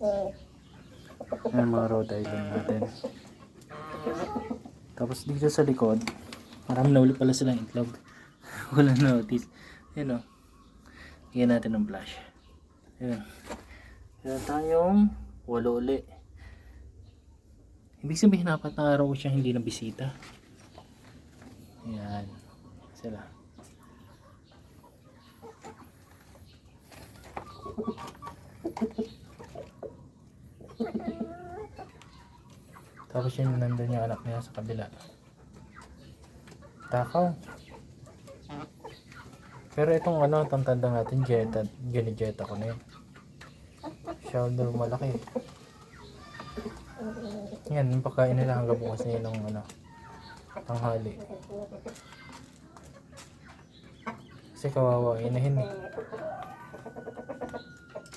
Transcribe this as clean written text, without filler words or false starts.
Ayan mga Rhode Island natin. Tapos dito sa likod, marami na uli pala silang itlog. Wala notice. Ayan o. Higyan natin ng flash. Ayan. Ayan tayong 8 uli. Ibig sabihin 4 na araw siya hindi na bisita. Ayan. Sila. Tapos yun nandun yung anak niya sa kabila. Takaw. Pero itong itong tanda natin, Jetta, ginijeta ko na yun. Siya daw malaki. Yan, yung pagkain nila hanggang bukas na yun ng tanghali. Kasi kawawa, inahin eh.